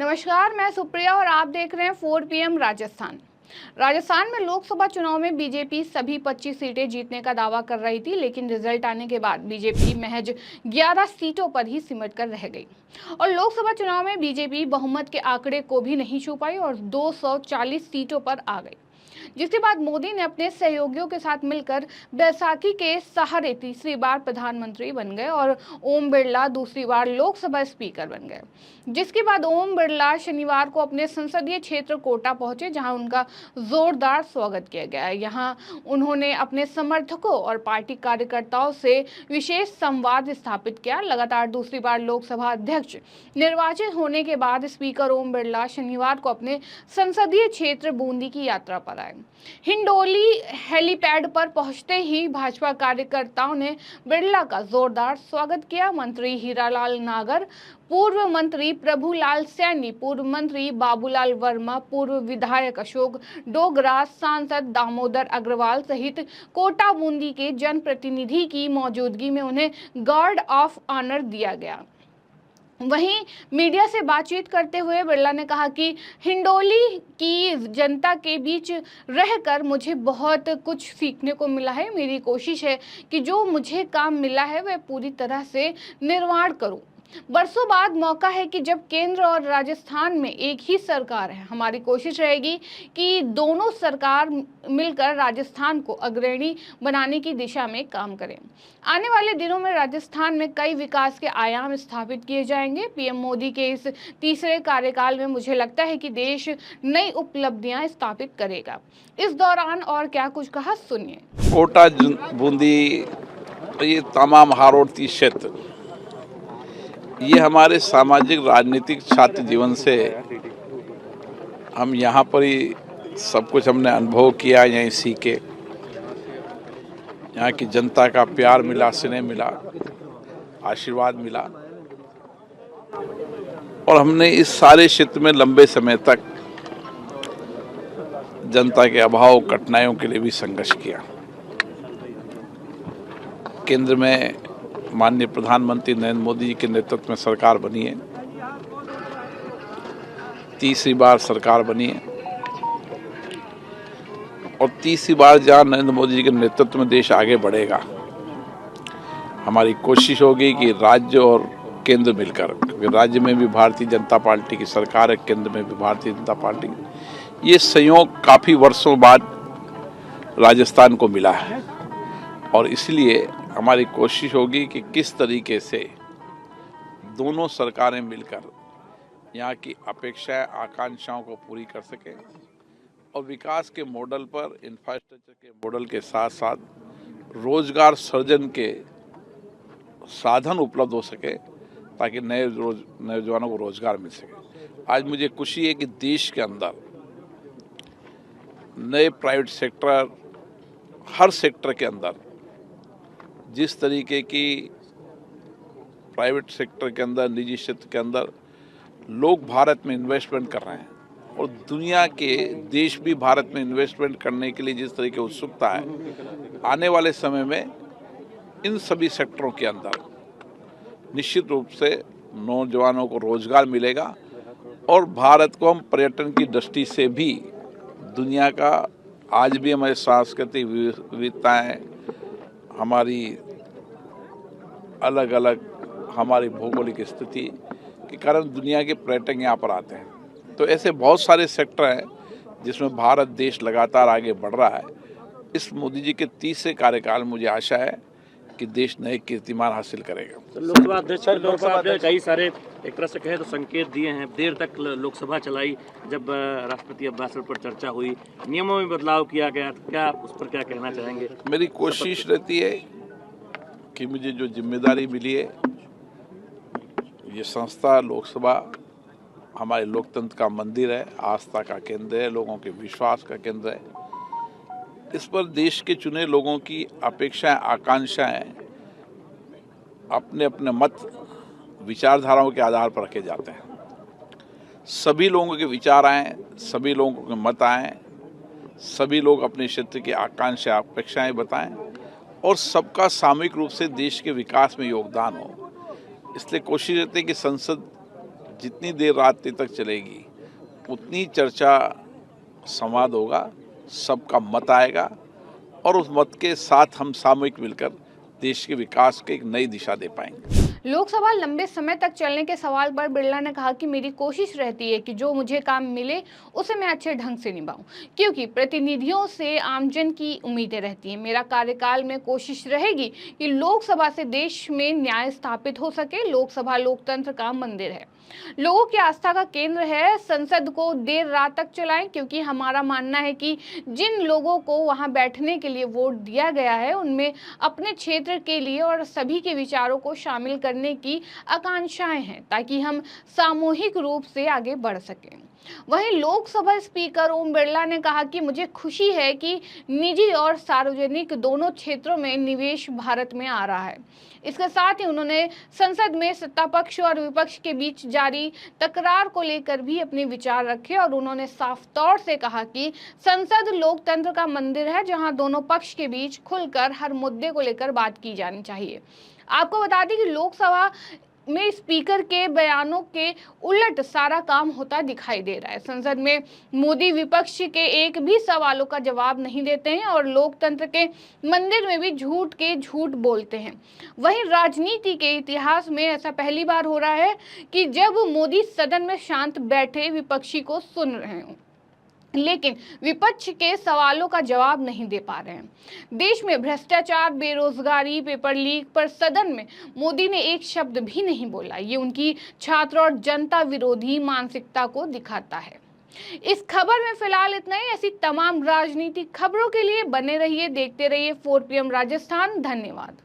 नमस्कार, मैं सुप्रिया और आप देख रहे हैं 4 PM राजस्थान। राजस्थान में लोकसभा चुनाव में बीजेपी सभी 25 सीटें जीतने का दावा कर रही थी, लेकिन रिजल्ट आने के बाद बीजेपी महज 11 सीटों पर ही सिमट कर रह गई और लोकसभा चुनाव में बीजेपी बहुमत के आंकड़े को भी नहीं छू पाई और 240 सीटों पर आ गई। जिसके बाद मोदी ने अपने सहयोगियों के साथ मिलकर बैसाखी के सहारे तीसरी बार प्रधानमंत्री बन गए और ओम बिरला दूसरी बार लोकसभा स्पीकर बन गए। जिसके बाद ओम बिरला शनिवार को अपने संसदीय क्षेत्र कोटा पहुंचे, जहां उनका जोरदार स्वागत किया गया। यहां उन्होंने अपने समर्थकों और पार्टी कार्यकर्ताओं से विशेष संवाद स्थापित किया। लगातार दूसरी बार लोकसभा अध्यक्ष निर्वाचित होने के बाद स्पीकर ओम बिरला शनिवार को अपने संसदीय क्षेत्र बूंदी की यात्रा पर आए। हिंडोली हेलीपैड पर पहुंचते ही भाजपा कार्यकर्ताओं ने बिरला का जोरदार स्वागत किया। मंत्री हीरालाल नागर, पूर्व मंत्री प्रभुलाल सैनी, पूर्व मंत्री बाबूलाल वर्मा, पूर्व विधायक अशोक डोगरा, सांसद दामोदर अग्रवाल सहित कोटा बूंदी के जनप्रतिनिधि की मौजूदगी में उन्हें गार्ड ऑफ ऑनर दिया गया। वहीं मीडिया से बातचीत करते हुए बिरला ने कहा कि हिंडोली की जनता के बीच रहकर मुझे बहुत कुछ सीखने को मिला है। मेरी कोशिश है कि जो मुझे काम मिला है वह पूरी तरह से निर्माण करूं। बरसों बाद मौका है कि जब केंद्र और राजस्थान में एक ही सरकार है, हमारी कोशिश रहेगी कि दोनों सरकार मिलकर राजस्थान को अग्रणी बनाने की दिशा में काम करें। आने वाले दिनों में राजस्थान में कई विकास के आयाम स्थापित किए जाएंगे। पीएम मोदी के इस तीसरे कार्यकाल में मुझे लगता है कि देश नई उपलब्धियां स्थापित करेगा। इस दौरान और क्या कुछ कहा, सुनिए। कोटा बूंदी, ये तमाम हारोड़ती क्षेत्र, ये हमारे सामाजिक राजनीतिक छात्र जीवन से हम यहाँ पर ही सब कुछ हमने अनुभव किया, यहीं सीखे। यहाँ की जनता का प्यार मिला, स्नेह मिला, आशीर्वाद मिला और हमने इस सारे क्षेत्र में लंबे समय तक जनता के अभाव, कठिनाइयों के लिए भी संघर्ष किया। केंद्र में माननीय प्रधानमंत्री नरेंद्र मोदी जी के नेतृत्व में सरकार बनी है, तीसरी बार सरकार बनी है और तीसरी बार जहां नरेंद्र मोदी जी के नेतृत्व में देश आगे बढ़ेगा, हमारी कोशिश होगी कि राज्य और केंद्र मिलकर, राज्य में भी भारतीय जनता पार्टी की सरकार है, केंद्र में भी भारतीय जनता पार्टी, ये संयोग काफ़ी वर्षों बाद राजस्थान को मिला है और इसलिए हमारी कोशिश होगी कि किस तरीके से दोनों सरकारें मिलकर यहाँ की अपेक्षाएं, आकांक्षाओं को पूरी कर सकें और विकास के मॉडल पर, इंफ्रास्ट्रक्चर के मॉडल के साथ साथ रोजगार सृजन के साधन उपलब्ध हो सके ताकि नए नौजवानों को रोजगार मिल सके। आज मुझे खुशी है कि देश के अंदर नए प्राइवेट सेक्टर, हर सेक्टर के अंदर जिस तरीके की प्राइवेट सेक्टर के अंदर, निजी क्षेत्र के अंदर लोग भारत में इन्वेस्टमेंट कर रहे हैं और दुनिया के देश भी भारत में इन्वेस्टमेंट करने के लिए जिस तरीके की उत्सुकता है, आने वाले समय में इन सभी सेक्टरों के अंदर निश्चित रूप से नौजवानों को रोजगार मिलेगा और भारत को हम पर्यटन की दृष्टि से भी दुनिया का, आज भी हमारे सांस्कृतिक विविधताएं, हमारी अलग अलग हमारी भौगोलिक स्थिति के कारण दुनिया के पर्यटक यहाँ पर आते हैं। तो ऐसे बहुत सारे सेक्टर हैं जिसमें भारत देश लगातार आगे बढ़ रहा है। इस मोदी जी के तीसरे कार्यकाल में मुझे आशा है कि देश नए कीर्तिमान हासिल करेगा। लोकसभा अध्यक्ष के तौर पर आपने कई सारे, एक तरह से कहें तो संकेत दिए हैं। देर तक लोकसभा चलाई, जब राष्ट्रपति अभिभाषण पर चर्चा हुई, नियमों में बदलाव किया गया, तो क्या उस पर क्या कहना चाहेंगे? मेरी कोशिश रहती है कि मुझे जो जिम्मेदारी मिली है, ये संस्था लोकसभा हमारे लोकतंत्र का मंदिर है, आस्था का केंद्र है, लोगों के विश्वास का केंद्र है। इस पर देश के चुने लोगों की अपेक्षाएं, आकांक्षाएं अपने अपने मत, विचारधाराओं के आधार पर रखे जाते हैं। सभी लोगों के विचार आएँ, सभी लोगों के मत आएँ, सभी लोग अपने क्षेत्र की आकांक्षा, अपेक्षाएं बताएं और सबका सामूहिक रूप से देश के विकास में योगदान हो। इसलिए कोशिश रहती है कि संसद जितनी देर रात्रि तक चलेगी उतनी चर्चा संवाद होगा, सबका मत आएगा और उस मत के साथ हम सामूहिक मिलकर देश के विकास की एक नई दिशा दे पाएंगे। लोकसभा लंबे समय तक चलने के सवाल पर बिरला ने कहा कि मेरी कोशिश रहती है कि जो मुझे काम मिले उसे मैं अच्छे ढंग से निभाऊं, क्योंकि प्रतिनिधियों से आमजन की उम्मीदें रहती हैं। मेरा कार्यकाल में कोशिश रहेगी कि लोकसभा से देश में न्याय स्थापित हो सके। लोकसभा लोकतंत्र का मंदिर है, लोगों की आस्था का केंद्र है। संसद को देर रात तक चलाएं, क्योंकि हमारा मानना है कि जिन लोगों को वहां बैठने के लिए वोट दिया गया है उनमें अपने क्षेत्र के लिए और सभी के विचारों को शामिल करने की आकांक्षाएं हैं, ताकि हम सामूहिक रूप से आगे बढ़ सकें। वहीं लोकसभा स्पीकर ओम बिरला ने कहा कि मुझे खुशी है कि निजी और सार्वजनिक दोनों क्षेत्रों में निवेश भारत में आ रहा है। इसके साथ ही उन्होंने संसद में सत्ता पक्ष और विपक्ष के बीच जारी तकरार को लेकर भी अपने विचार रखे और उन्होंने साफ तौर से कहा कि संसद लोकतंत्र का मंदिर है, जहां दोनों पक्ष के बीच खुलकर हर मुद्दे को लेकर बात की जानी चाहिए। आपको बता दें कि लोकसभा में स्पीकर के बयानों के उलट सारा काम होता दिखाई दे रहा है। संसद में मोदी विपक्ष के एक भी सवालों का जवाब नहीं देते हैं और लोकतंत्र के मंदिर में भी झूठ के झूठ बोलते हैं। वहीं राजनीति के इतिहास में ऐसा पहली बार हो रहा है कि जब मोदी सदन में शांत बैठे विपक्षी को सुन रहे हों, लेकिन विपक्ष के सवालों का जवाब नहीं दे पा रहे हैं। देश में भ्रष्टाचार, बेरोजगारी, पेपर लीक पर सदन में मोदी ने एक शब्द भी नहीं बोला। ये उनकी छात्र और जनता विरोधी मानसिकता को दिखाता है। इस खबर में फिलहाल इतना ही। ऐसी तमाम राजनीतिक खबरों के लिए बने रहिए, देखते रहिए 4 PM राजस्थान। धन्यवाद।